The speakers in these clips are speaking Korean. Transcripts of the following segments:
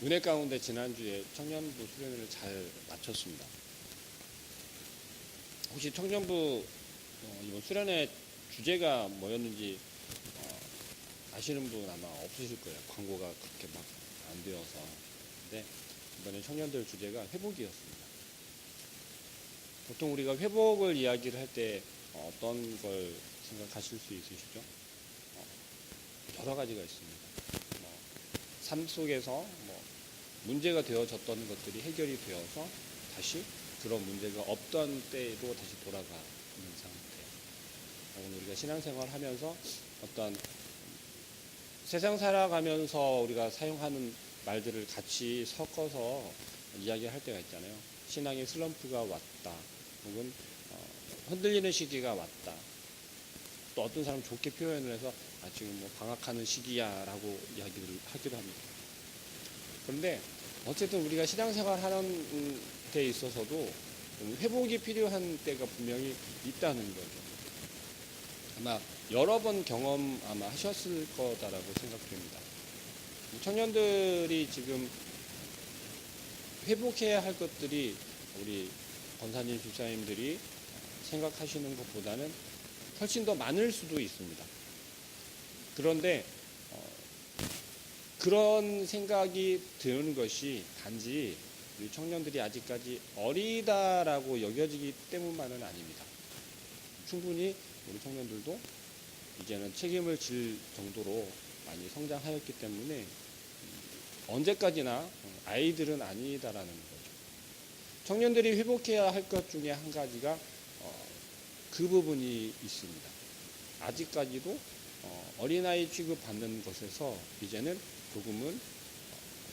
은혜 가운데 지난주에 청년부 수련회를 잘 마쳤습니다. 혹시 청년부 이번 수련회 주제가 뭐였는지 아시는 분 아마 없으실 거예요. 광고가 그렇게 막 안 되어서. 근데 이번에 청년들 주제가 회복이었습니다. 보통 우리가 회복을 이야기를 할 때 어떤 걸 생각하실 수 있으시죠? 여러 가지가 있습니다. 삶 속에서 문제가 되어졌던 것들이 해결이 되어서 다시 그런 문제가 없던 때로 다시 돌아가는 상태. 혹은 우리가 신앙생활 하면서 어떤 세상 살아가면서 우리가 사용하는 말들을 같이 섞어서 이야기할 때가 있잖아요. 신앙의 슬럼프가 왔다. 혹은 흔들리는 시기가 왔다. 또 어떤 사람 좋게 표현을 해서 지금 방학하는 시기야 라고 이야기를 하기도 합니다. 그런데 어쨌든 우리가 신앙생활 하는 데 있어서도 회복이 필요한 때가 분명히 있다는 거죠. 아마 여러 번 경험 아마 하셨을 거다라고 생각됩니다. 청년들이 지금 회복해야 할 것들이 우리 권사님, 집사님들이 생각하시는 것보다는 훨씬 더 많을 수도 있습니다. 그런데 그런 생각이 드는 것이 단지 우리 청년들이 아직까지 어리다라고 여겨지기 때문만은 아닙니다. 충분히 우리 청년들도 이제는 책임을 질 정도로 많이 성장하였기 때문에 언제까지나 아이들은 아니다라는 거죠. 청년들이 회복해야 할 것 중에 한 가지가 그 부분이 있습니다. 아직까지도 어린아이 취급받는 것에서 이제는 조금은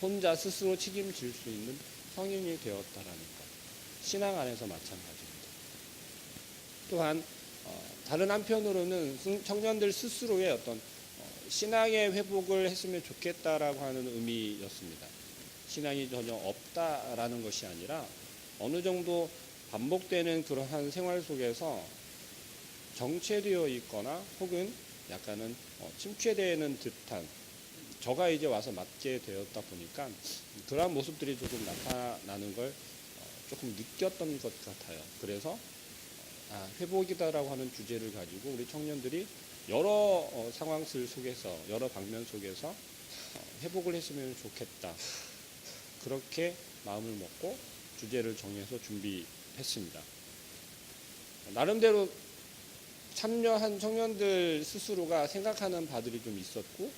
혼자 스스로 책임질 수 있는 성인이 되었다라는 것. 신앙 안에서 마찬가지입니다. 또한 다른 한편으로는 청년들 스스로의 어떤 신앙의 회복을 했으면 좋겠다라고 하는 의미였습니다. 신앙이 전혀 없다라는 것이 아니라 어느 정도 반복되는 그러한 생활 속에서 정체되어 있거나 혹은 약간은 침체되는 듯한 저가 이제 와서 맡게 되었다 보니까 그러한 모습들이 조금 나타나는 걸 조금 느꼈던 것 같아요. 그래서 회복이다라고 하는 주제를 가지고 우리 청년들이 여러 상황들 속에서 여러 방면 속에서 회복을 했으면 좋겠다. 그렇게 마음을 먹고 주제를 정해서 준비했습니다. 나름대로 참여한 청년들 스스로가 생각하는 바들이 좀 있었고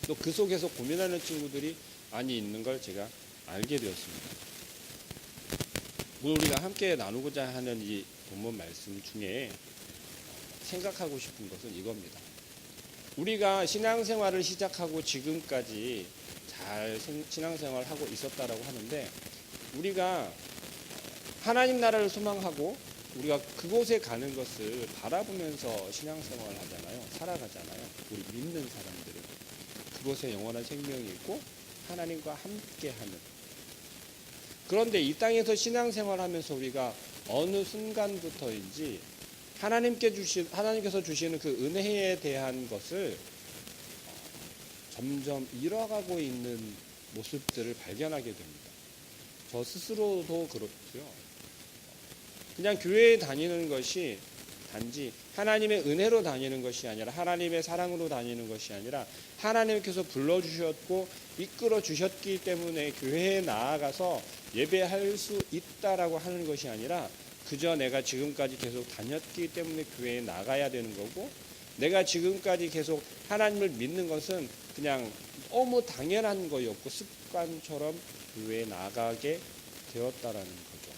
또 그 속에서 고민하는 친구들이 많이 있는 걸 제가 알게 되었습니다. 오늘 우리가 함께 나누고자 하는 이 본문 말씀 중에 생각하고 싶은 것은 이겁니다. 우리가 신앙생활을 시작하고 지금까지 잘 신앙생활을 하고 있었다라고 하는데 우리가 하나님 나라를 소망하고 우리가 그곳에 가는 것을 바라보면서 신앙생활을 하잖아요. 살아가잖아요. 우리 믿는 사람들은. 그곳에 영원한 생명이 있고 하나님과 함께하는. 그런데 이 땅에서 신앙생활하면서 우리가 어느 순간부터인지 하나님께서 주시는 그 은혜에 대한 것을 점점 잃어가고 있는 모습들을 발견하게 됩니다. 저 스스로도 그렇고요. 그냥 교회에 다니는 것이 단지 하나님의 은혜로 다니는 것이 아니라 하나님의 사랑으로 다니는 것이 아니라 하나님께서 불러주셨고 이끌어 주셨기 때문에 교회에 나아가서 예배할 수 있다라고 하는 것이 아니라 그저 내가 지금까지 계속 다녔기 때문에 교회에 나가야 되는 거고 내가 지금까지 계속 하나님을 믿는 것은 그냥 너무 당연한 거였고 습관처럼 교회에 나가게 되었다라는 거죠.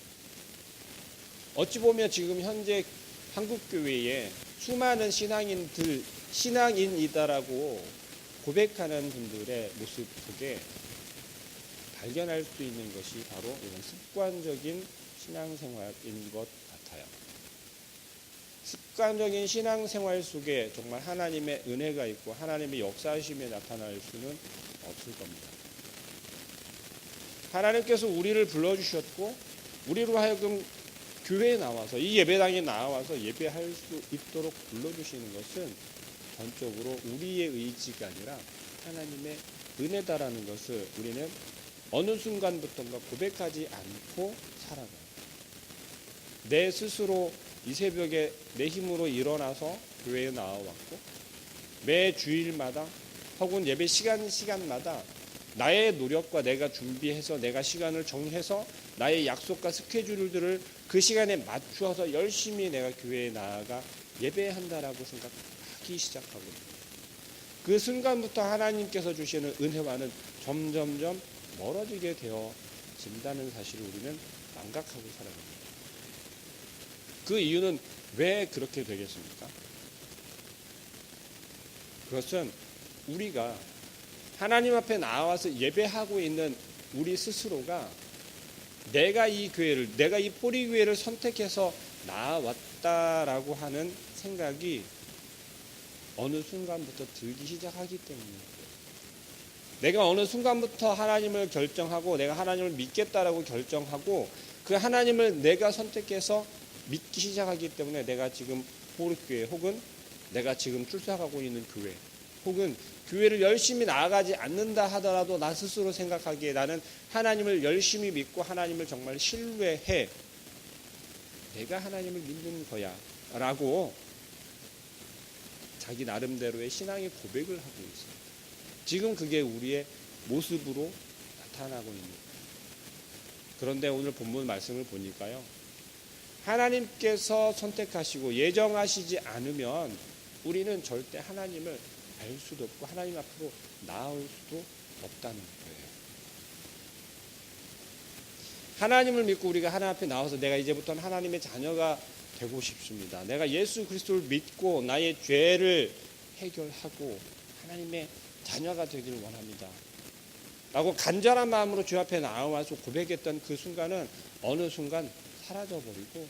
어찌 보면 지금 현재 한국교회에 수많은 신앙인이다라고 고백하는 분들의 모습 속에 발견할 수 있는 것이 바로 이런 습관적인 신앙생활인 것 같아요. 습관적인 신앙생활 속에 정말 하나님의 은혜가 있고 하나님의 역사하심이 나타날 수는 없을 겁니다. 하나님께서 우리를 불러주셨고 우리로 하여금 교회에 나와서 이 예배당에 나와서 예배할 수 있도록 불러주시는 것은 전적으로 우리의 의지가 아니라 하나님의 은혜다라는 것을 우리는 어느 순간부터인가 고백하지 않고 살아가요. 내 스스로 이 새벽에 내 힘으로 일어나서 교회에 나와왔고 매 주일마다 혹은 예배 시간마다 나의 노력과 내가 준비해서 내가 시간을 정해서 나의 약속과 스케줄들을 그 시간에 맞추어서 열심히 내가 교회에 나아가 예배한다라고 생각하기 시작하거든요. 그 순간부터 하나님께서 주시는 은혜와는 점점점 멀어지게 되어진다는 사실을 우리는 망각하고 살아갑니다. 그 이유는 왜 그렇게 되겠습니까? 그것은 우리가 하나님 앞에 나와서 예배하고 있는 우리 스스로가 내가 이 교회를, 내가 이 뿌리교회를 선택해서 나아왔다라고 하는 생각이 어느 순간부터 들기 시작하기 때문이에요. 내가 어느 순간부터 하나님을 결정하고 내가 하나님을 믿겠다라고 결정하고 그 하나님을 내가 선택해서 믿기 시작하기 때문에 내가 지금 포르교회 혹은 내가 지금 출석하고 있는 교회 혹은 교회를 열심히 나아가지 않는다 하더라도 나 스스로 생각하기에 나는 하나님을 열심히 믿고 하나님을 정말 신뢰해 내가 하나님을 믿는 거야 라고 자기 나름대로의 신앙의 고백을 하고 있습니다. 지금 그게 우리의 모습으로 나타나고 있는 거예요. 그런데 오늘 본문 말씀을 보니까요. 하나님께서 선택하시고 예정하시지 않으면 우리는 절대 하나님을 알 수도 없고 하나님 앞으로 나아올 수도 없다는 거예요. 하나님을 믿고 우리가 하나님 앞에 나와서 내가 이제부터는 하나님의 자녀가 되고 싶습니다. 내가 예수 그리스도를 믿고 나의 죄를 해결하고 하나님의 자녀가 되길 원합니다. 라고 간절한 마음으로 주 앞에 나와서 고백했던 그 순간은 어느 순간 사라져버리고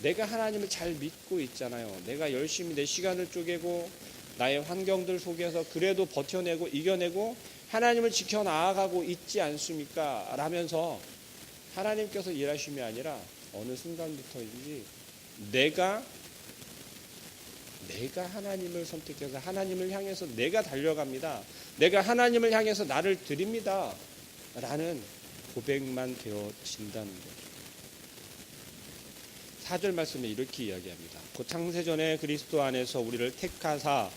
내가 하나님을 잘 믿고 있잖아요. 내가 열심히 내 시간을 쪼개고 나의 환경들 속에서 그래도 버텨내고 이겨내고 하나님을 지켜나가고 있지 않습니까? 라면서 하나님께서 일하심이 아니라 어느 순간부터인지 내가 하나님을 선택해서 하나님을 향해서 내가 달려갑니다. 내가 하나님을 향해서 나를 드립니다. 라는 고백만 되어진다는 거죠. 4절 말씀에 이렇게 이야기합니다. 곧 창세전에 그리스도 안에서 우리를 택하사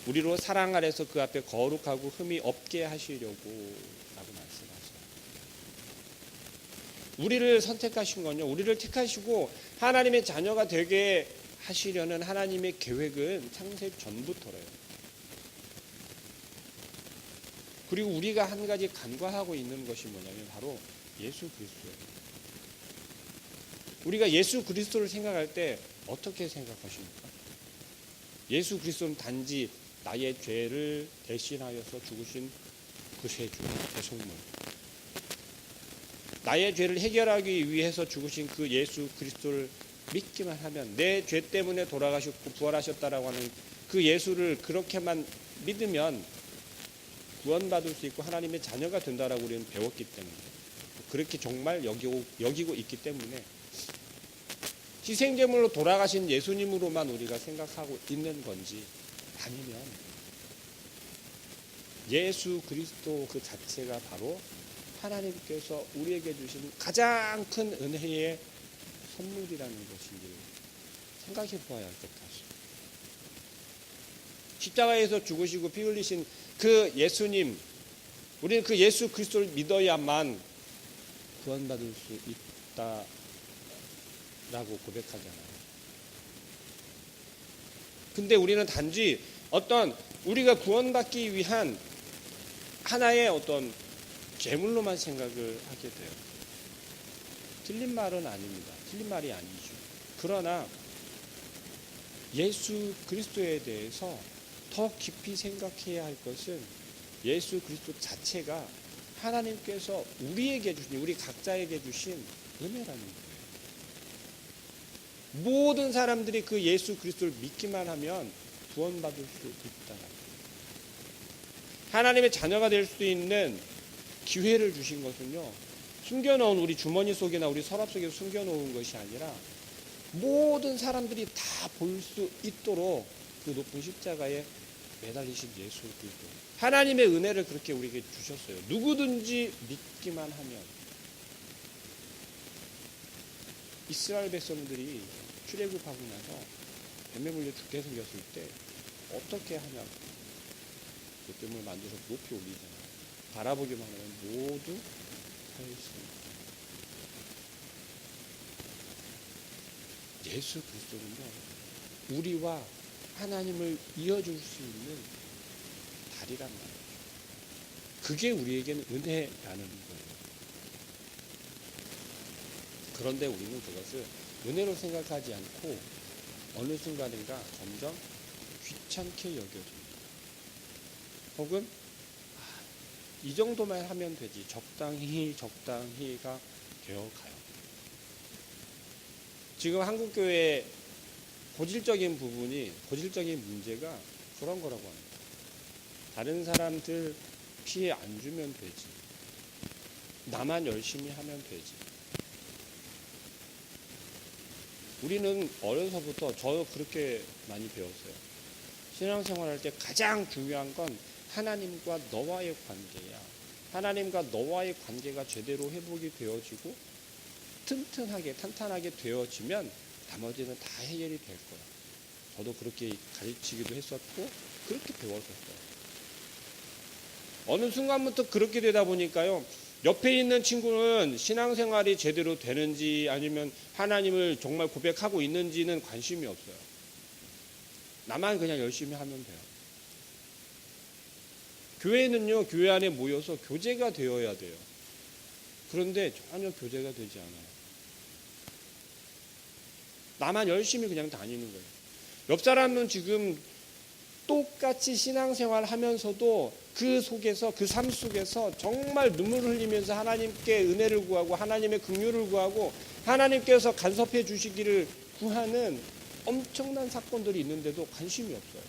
우리로 사랑 아래서 그 앞에 거룩하고 흠이 없게 하시려고 라고 말씀하세요. 우리를 선택하신 건요. 우리를 택하시고 하나님의 자녀가 되게 하시려는 하나님의 계획은 창세 전부터래요. 그리고 우리가 한 가지 간과하고 있는 것이 뭐냐면 바로 예수 그리스도예요. 우리가 예수 그리스도를 생각할 때 어떻게 생각하십니까? 예수 그리스도는 단지 나의 죄를 대신하여서 죽으신 구세주, 대속물. 나의 죄를 해결하기 위해서 죽으신 그 예수 그리스도를 믿기만 하면 내 죄 때문에 돌아가셨고 부활하셨다라고 하는 그 예수를 그렇게만 믿으면 구원받을 수 있고 하나님의 자녀가 된다라고 우리는 배웠기 때문에 그렇게 정말 여기고 있기 때문에 희생제물로 돌아가신 예수님으로만 우리가 생각하고 있는 건지 아니면 예수 그리스도 그 자체가 바로 하나님께서 우리에게 주신 가장 큰 은혜의 선물이라는 것인지 생각해 보아야 할 것 같습니다. 십자가에서 죽으시고 피 흘리신 그 예수님, 우리는 그 예수 그리스도를 믿어야만 구원받을 수 있다라고 고백하잖아요. 근데 우리는 단지 어떤 우리가 구원받기 위한 하나의 어떤 제물로만 생각을 하게 돼요. 틀린 말은 아닙니다. 틀린 말이 아니죠. 그러나 예수 그리스도에 대해서 더 깊이 생각해야 할 것은 예수 그리스도 자체가 하나님께서 우리에게 주신, 우리 각자에게 주신 은혜라는 거예요. 모든 사람들이 그 예수 그리스도를 믿기만 하면 구원받을 수 있다. 하나님의 자녀가 될 수 있는 기회를 주신 것은요, 숨겨놓은 우리 주머니 속이나 우리 서랍 속에 숨겨놓은 것이 아니라 모든 사람들이 다 볼 수 있도록 그 높은 십자가에 매달리신 예수 그리스도. 하나님의 은혜를 그렇게 우리에게 주셨어요. 누구든지 믿기만 하면. 이스라엘 백성들이 출애굽하고 나서 뱀에 물려 죽게 생겼을 때 어떻게 하냐고. 그뜸을 만들어서 높이 올리잖아요. 바라보기만 하면 모두 살겠습니다. 예수 그리스도는요, 우리와 하나님을 이어줄 수 있는 다리란 말이에요. 그게 우리에게는 은혜라는 거예요. 그런데 우리는 그것을 은혜로 생각하지 않고 어느 순간인가 점점 귀찮게 여겨집니다. 혹은 이 정도만 하면 되지, 적당히가 되어가요. 지금 한국교회의 고질적인 문제가 그런 거라고 합니다. 다른 사람들 피해 안 주면 되지. 나만 열심히 하면 되지. 우리는 어려서부터 저 그렇게 많이 배웠어요. 신앙생활할 때 가장 중요한 건 하나님과 너와의 관계야. 하나님과 너와의 관계가 제대로 회복이 되어지고 튼튼하게 탄탄하게 되어지면 나머지는 다 해결이 될 거야. 저도 그렇게 가르치기도 했었고 그렇게 배웠었어요. 어느 순간부터 그렇게 되다 보니까요, 옆에 있는 친구는 신앙생활이 제대로 되는지 아니면 하나님을 정말 고백하고 있는지는 관심이 없어요. 나만 그냥 열심히 하면 돼요. 교회는요, 교회 안에 모여서 교제가 되어야 돼요. 그런데 전혀 교제가 되지 않아요. 나만 열심히 그냥 다니는 거예요. 옆 사람은 지금 똑같이 신앙생활 하면서도 그 속에서, 그 삶 속에서 정말 눈물을 흘리면서 하나님께 은혜를 구하고 하나님의 긍휼을 구하고 하나님께서 간섭해 주시기를 구하는 엄청난 사건들이 있는데도 관심이 없어요.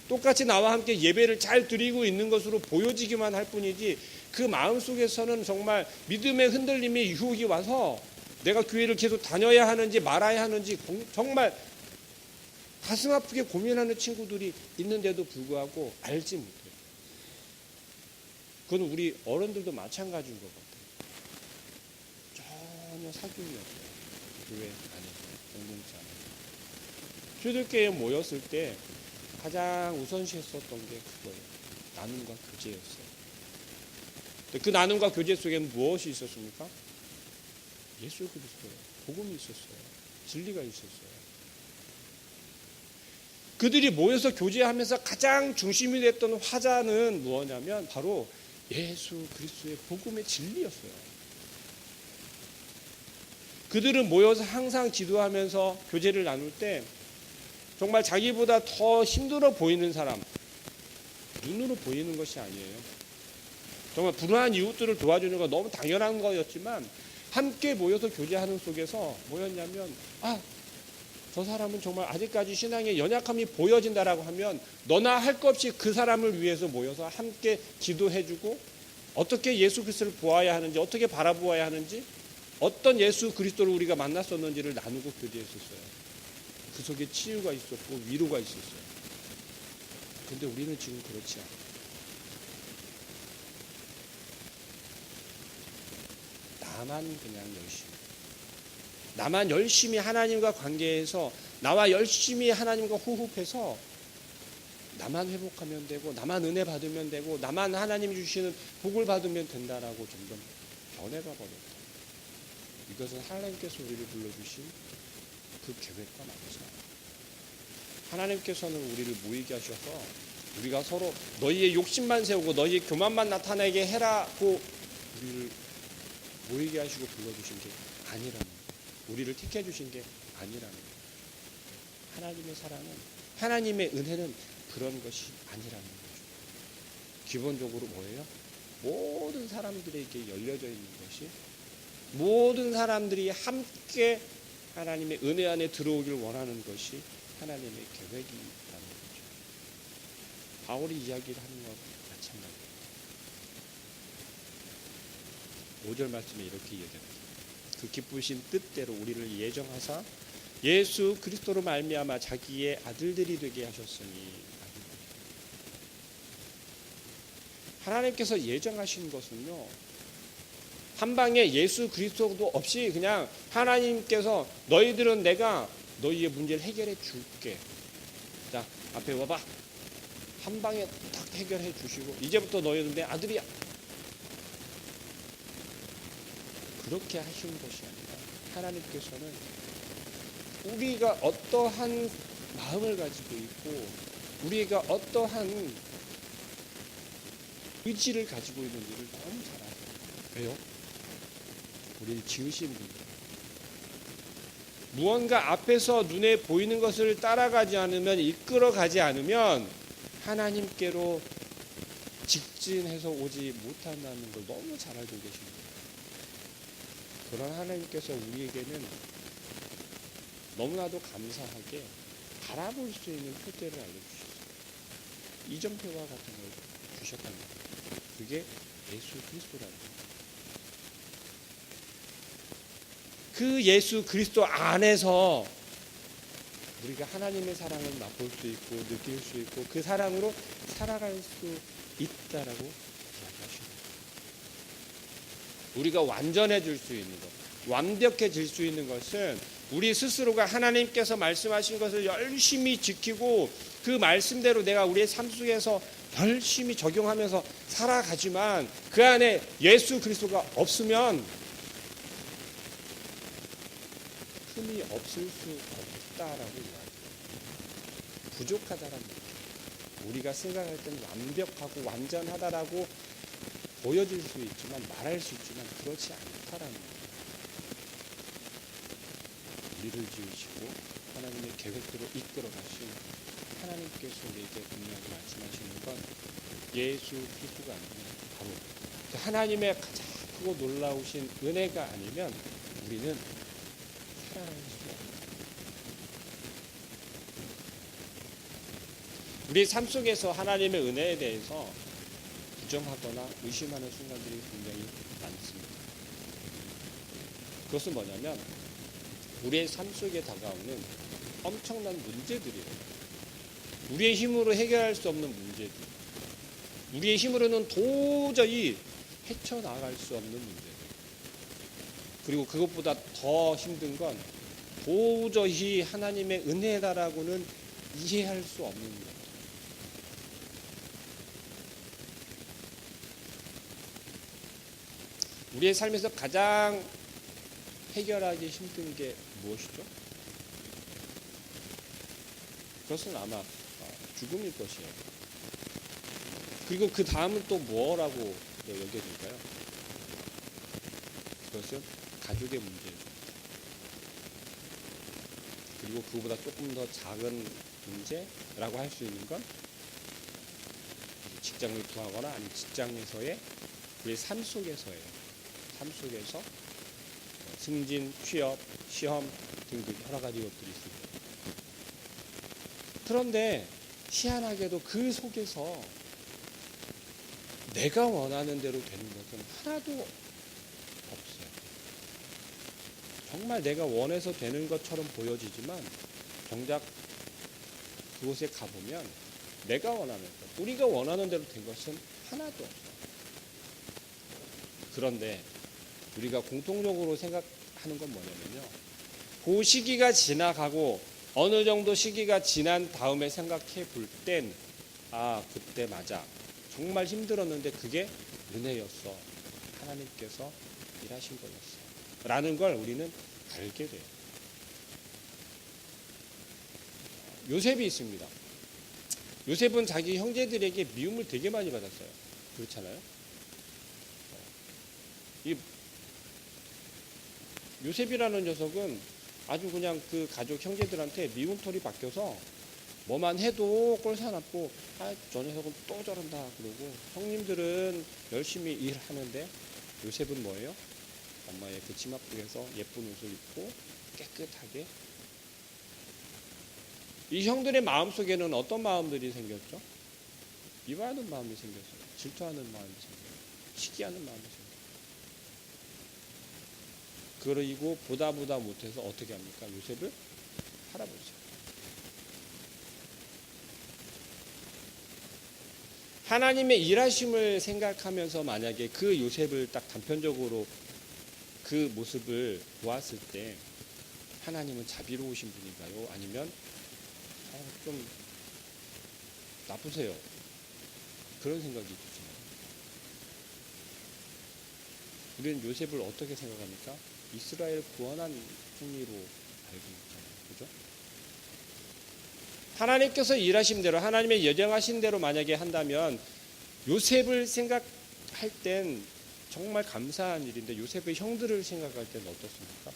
똑같이 나와 함께 예배를 잘 드리고 있는 것으로 보여지기만 할 뿐이지 그 마음속에서는 정말 믿음의 흔들림이 유혹이 와서 내가 교회를 계속 다녀야 하는지 말아야 하는지 정말 가슴 아프게 고민하는 친구들이 있는데도 불구하고 알지 못해요. 그건 우리 어른들도 마찬가지인 것 같아요. 전혀 사귐이 없어요. 교회 안에서, 공동체 안에서. 초대교회에 모였을 때 가장 우선시했었던 게 그거예요. 나눔과 교제였어요. 그 나눔과 교제 속에는 무엇이 있었습니까? 예수 그리스도예요. 복음이 있었어요. 진리가 있었어요. 그들이 모여서 교제하면서 가장 중심이 됐던 화자는 무엇냐면 바로 예수 그리스도의 복음의 진리였어요. 그들은 모여서 항상 기도하면서 교제를 나눌 때 정말 자기보다 더 힘들어 보이는 사람, 눈으로 보이는 것이 아니에요. 정말 불우한 이웃들을 도와주는 건 너무 당연한 거였지만 함께 모여서 교제하는 속에서 뭐였냐면 저 사람은 정말 아직까지 신앙의 연약함이 보여진다라고 하면 너나 할 것 없이 그 사람을 위해서 모여서 함께 기도해주고 어떻게 예수 그리스도를 보아야 하는지 어떻게 바라보아야 하는지 어떤 예수 그리스도를 우리가 만났었는지를 나누고 교제했었어요. 그 속에 치유가 있었고 위로가 있었어요. 근데 우리는 지금 그렇지 않아요. 나만 열심히 하나님과 관계해서 나와 열심히 하나님과 호흡해서 나만 회복하면 되고 나만 은혜 받으면 되고 나만 하나님이 주시는 복을 받으면 된다라고 점점 변해가 버렸다. 이것은 하나님께서 우리를 불러주신 그 계획과 맞지 않아요. 하나님께서는 우리를 모이게 하셔서 우리가 서로 너희의 욕심만 세우고 너희의 교만만 나타내게 해라고 우리를 모이게 하시고 불러주신 게 아니라는 거예요. 우리를 택해 주신 게 아니라는 거예요. 하나님의 사랑은, 하나님의 은혜는 그런 것이 아니라는 거죠. 기본적으로 뭐예요? 모든 사람들에게 열려져 있는 것이 모든 사람들이 함께 하나님의 은혜 안에 들어오길 원하는 것이 하나님의 계획이라는 거죠. 바울이 이야기를 하는 것 마찬가지예요. 5절 말씀에 이렇게 얘기합니다. 그 기쁘신 뜻대로 우리를 예정하사 예수 그리스도로 말미암아 자기의 아들들이 되게 하셨으니. 하나님께서 예정하신 것은요, 한 방에 예수 그리스도도 없이 그냥 하나님께서 너희들은 내가 너희의 문제를 해결해 줄게. 자, 앞에 와봐. 한 방에 딱 해결해 주시고 이제부터 너희는 내 아들이야. 그렇게 하신 것이 아니라 하나님께서는 우리가 어떠한 마음을 가지고 있고 우리가 어떠한 의지를 가지고 있는지를 너무 잘 알아요. 왜요? 우리를 지으신 분이에요. 무언가 앞에서 눈에 보이는 것을 따라가지 않으면, 이끌어가지 않으면 하나님께로 직진해서 오지 못한다는 걸 너무 잘 알고 계십니다. 그런 하나님께서 우리에게는 너무나도 감사하게 바라볼 수 있는 표대를 알려주셨어요. 이정표와 같은 걸 주셨답니다. 그게 예수 그리스도라는 거예요. 그 예수 그리스도 안에서 우리가 하나님의 사랑을 맛볼 수 있고 느낄 수 있고 그 사랑으로 살아갈 수 있다라고 이야기하십니다. 우리가 완전해질 수 있는 것, 완벽해질 수 있는 것은 우리 스스로가 하나님께서 말씀하신 것을 열심히 지키고 그 말씀대로 내가 우리의 삶 속에서 열심히 적용하면서 살아가지만 그 안에 예수 그리스도가 없으면 흠이 없을 수 없다라고 이야기해요. 부족하다라는 얘기예요. 우리가 생각할 때는 완벽하고 완전하다라고 보여질 수 있지만 말할 수 있지만 그렇지 않다라는 거예요. 우리를 지으시고 하나님의 계획대로 이끌어 가신 하나님께서 우리에게 분명히 말씀하시는 건 예수 그리스도가 아니면 바로 하나님의 가장 크고 놀라우신 은혜가 아니면 우리는 살아갈 수 없다. 우리 삶 속에서 하나님의 은혜에 대해서 부정하거나 의심하는 순간들이 굉장히 많습니다. 그것은 뭐냐면 우리의 삶 속에 다가오는 엄청난 문제들이에요. 우리의 힘으로 해결할 수 없는 문제들, 우리의 힘으로는 도저히 헤쳐나갈 수 없는 문제들, 그리고 그것보다 더 힘든 건 도저히 하나님의 은혜다라고는 이해할 수 없는 것. 우리의 삶에서 가장 해결하기 힘든 게 무엇이죠? 그것은 아마 죽음일 것이에요. 그리고 그 다음은 또 뭐라고 여겨질까요? 그것은 가족의 문제입니다. 그리고 그보다 조금 더 작은 문제라고 할 수 있는 건 직장을 구하거나 아니면 직장에서의 우리 삶 속에서예요. 삶 속에서 승진, 취업, 시험 등등 여러 가지 것들이 있습니다. 그런데 희한하게도 그 속에서 내가 원하는 대로 되는 것은 하나도 없어요. 정말 내가 원해서 되는 것처럼 보여지지만 정작 그곳에 가보면 내가 원하는 것, 우리가 원하는 대로 된 것은 하나도 없어요. 그런데 우리가 공통적으로 생각하는 건 뭐냐면요, 그 시기가 지나가고 어느 정도 시기가 지난 다음에 생각해 볼 땐 그때 맞아, 정말 힘들었는데 그게 은혜였어, 하나님께서 일하신 거였어 라는 걸 우리는 알게 돼요. 요셉이 있습니다. 요셉은 자기 형제들에게 미움을 되게 많이 받았어요. 그렇잖아요. 이 요셉이라는 녀석은 아주 그냥 그 가족 형제들한테 미움털이 박혀서 뭐만 해도 꼴사납고 저 녀석은 또 저런다 그러고, 형님들은 열심히 일하는데 요셉은 뭐예요? 엄마의 그 치마폭에서 예쁜 옷을 입고 깨끗하게. 이 형들의 마음속에는 어떤 마음들이 생겼죠? 미워하는 마음이 생겼어요. 질투하는 마음이 생겼어요. 시기하는 마음이 생겼어요. 그리고 보다 못해서 어떻게 합니까? 요셉을 팔아버리죠. 하나님의 일하심을 생각하면서 만약에 그 요셉을 딱 단편적으로 그 모습을 보았을 때 하나님은 자비로우신 분인가요? 아니면 좀 나쁘세요? 그런 생각이 드시나요? 우리는 요셉을 어떻게 생각합니까? 이스라엘 구원한 승리로 알고 있잖아요. 그죠? 하나님께서 일하신 대로, 하나님의 예정하신 대로 만약에 한다면 요셉을 생각할 땐 정말 감사한 일인데 요셉의 형들을 생각할 때는 어떻습니까?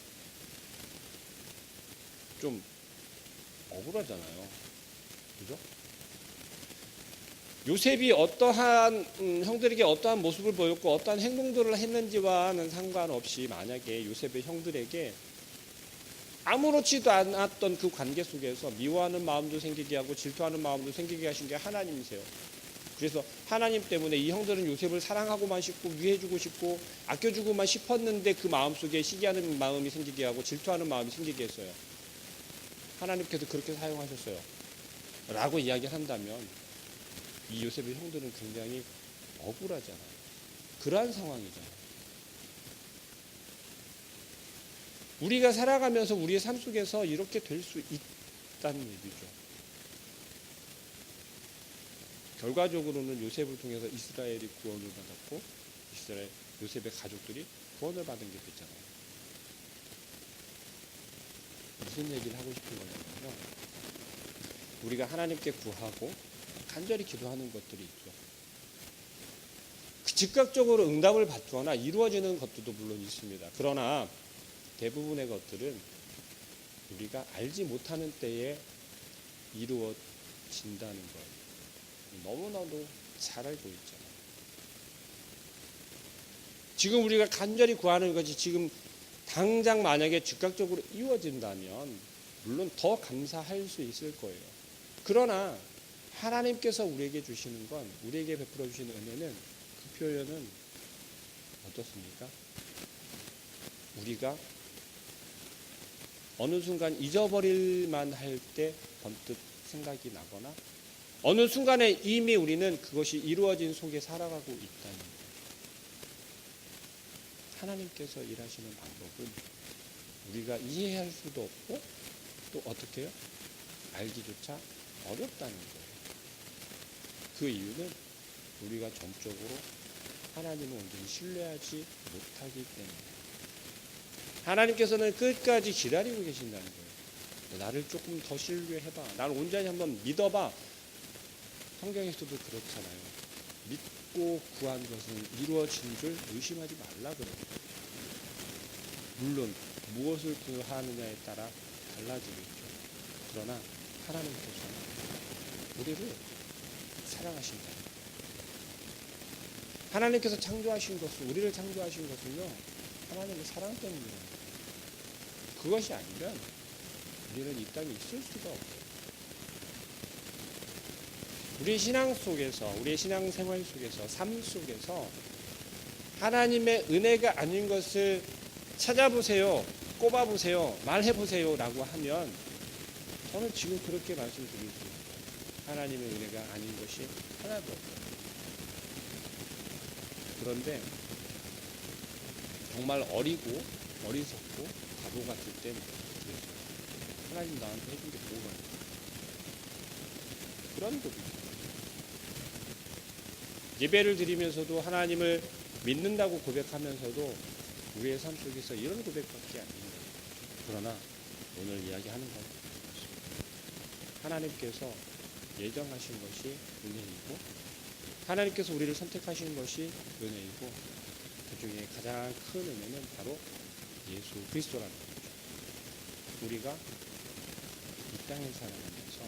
좀 억울하잖아요. 그죠? 요셉이 어떠한 형들에게 어떠한 모습을 보였고 어떠한 행동들을 했는지와는 상관없이 만약에 요셉의 형들에게 아무렇지도 않았던 그 관계 속에서 미워하는 마음도 생기게 하고 질투하는 마음도 생기게 하신 게 하나님이세요. 그래서 하나님 때문에 이 형들은 요셉을 사랑하고만 싶고 위해주고 싶고 아껴주고만 싶었는데 그 마음속에 시기하는 마음이 생기게 하고 질투하는 마음이 생기게 했어요. 하나님께서 그렇게 사용하셨어요. 라고 이야기를 한다면 이 요셉의 형들은 굉장히 억울하잖아요. 그러한 상황이잖아요. 우리가 살아가면서 우리의 삶 속에서 이렇게 될 수 있다는 얘기죠. 결과적으로는 요셉을 통해서 이스라엘이 구원을 받았고 요셉의 가족들이 구원을 받은 게 됐잖아요. 무슨 얘기를 하고 싶은 거냐면요. 우리가 하나님께 구하고 간절히 기도하는 것들이 있죠. 즉각적으로 응답을 받거나 이루어지는 것들도 물론 있습니다. 그러나 대부분의 것들은 우리가 알지 못하는 때에 이루어진다는 것 너무나도 잘 알고 있잖아요. 지금 우리가 간절히 구하는 것이 지금 당장 만약에 즉각적으로 이루어진다면 물론 더 감사할 수 있을 거예요. 그러나 하나님께서 우리에게 주시는 건 우리에게 베풀어 주시는 은혜는 그 표현은 어떻습니까? 우리가 어느 순간 잊어버릴만 할 때 번뜩 생각이 나거나 어느 순간에 이미 우리는 그것이 이루어진 속에 살아가고 있다는 거예요. 하나님께서 일하시는 방법은 우리가 이해할 수도 없고 또 어떻게 해요? 알기조차 어렵다는 거예요. 그 이유는 우리가 전적으로 하나님을 온전히 신뢰하지 못하기 때문에 하나님께서는 끝까지 기다리고 계신다는 거예요. 나를 조금 더 신뢰해봐. 나를 온전히 한번 믿어봐. 성경에서도 그렇잖아요. 믿고 구한 것은 이루어진 줄 의심하지 말라 그래요. 물론 무엇을 구하느냐에 따라 달라지겠죠. 그러나 하나님께서는 우리를 사랑하신다. 하나님께서 창조하신 것은 우리를 창조하신 것은요. 하나님의 사랑 때문이에요. 그것이 아니면 우리는 이 땅에 있을 수가 없어요. 우리의 신앙 속에서, 우리의 신앙 생활 속에서, 삶 속에서 하나님의 은혜가 아닌 것을 찾아보세요, 꼽아보세요, 말해보세요 라고 하면 저는 지금 그렇게 말씀드릴 수 있어요. 하나님의 은혜가 아닌 것이 하나도 없어요. 그런데 정말 어리고 어리석고 바보 같을 땐 그랬어요. 하나님 나한테 해준 게 뭐가 있어? 그런 고백이에요. 예배를 드리면서도 하나님을 믿는다고 고백하면서도 우리의 삶 속에서 이런 고백밖에 안 됩니다. 그러나 오늘 이야기하는 건 하나님께서 예정하신 것이 은혜이고 하나님께서 우리를 선택하신 것이 은혜이고 그 중에 가장 큰 은혜는 바로 예수 그리스도라는 거죠. 우리가 이 땅에 살아가면서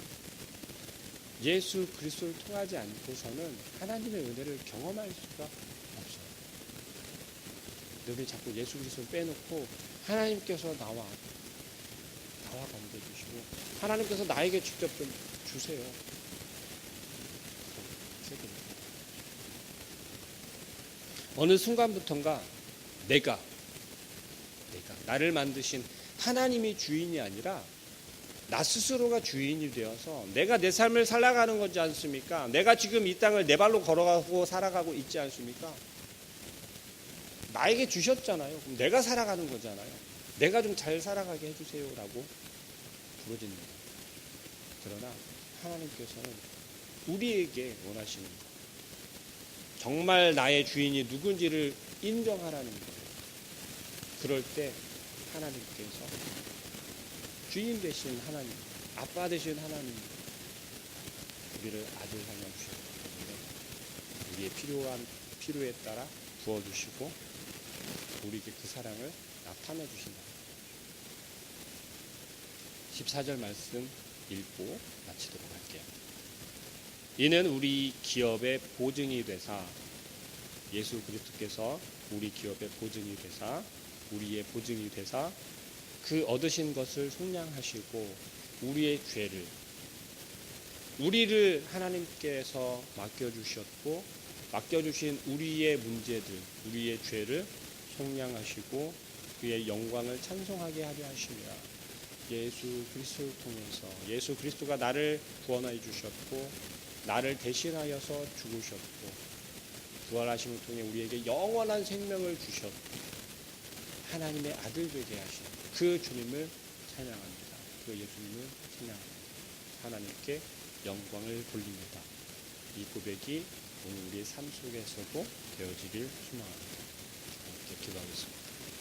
예수 그리스도를 통하지 않고서는 하나님의 은혜를 경험할 수가 없어요. 늘 자꾸 예수 그리스도를 빼놓고 하나님께서 나와 관계 주시고 하나님께서 나에게 직접 좀 주세요. 어느 순간부터인가 내가 나를 만드신 하나님이 주인이 아니라 나 스스로가 주인이 되어서 내가 내 삶을 살아가는 거지 않습니까? 내가 지금 이 땅을 내 발로 걸어가고 살아가고 있지 않습니까? 나에게 주셨잖아요. 그럼 내가 살아가는 거잖아요. 내가 좀 잘 살아가게 해주세요라고 부르짖는 거예요. 그러나 하나님께서는 우리에게 원하시는 거예요. 정말 나의 주인이 누군지를 인정하라는 거예요. 그럴 때 하나님께서 주인 되신 하나님, 아빠 되신 하나님, 우리를 아들 삼아 주셨기 때문에 우리의 필요에 따라 부어주시고 우리에게 그 사랑을 나타내 주신다. 14절 말씀 읽고 마치도록 할게요. 이는 우리 기업의 보증이 되사, 예수 그리스도께서 우리 기업의 보증이 되사, 우리의 보증이 되사 그 얻으신 것을 속량하시고 우리의 죄를, 우리를 하나님께서 맡겨주셨고 맡겨주신 우리의 문제들, 우리의 죄를 속량하시고 그의 영광을 찬송하게 하려 하시며 예수 그리스도를 통해서, 예수 그리스도가 나를 구원하여 주셨고 나를 대신하여서 죽으셨고 부활하심을 통해 우리에게 영원한 생명을 주셨고 하나님의 아들 되게 하신 그 주님을 찬양합니다. 그 예수님을 찬양합니다. 하나님께 영광을 돌립니다. 이 고백이 오늘 우리의 삶 속에서도 되어지길 소망합니다. 함께 기도하겠습니다.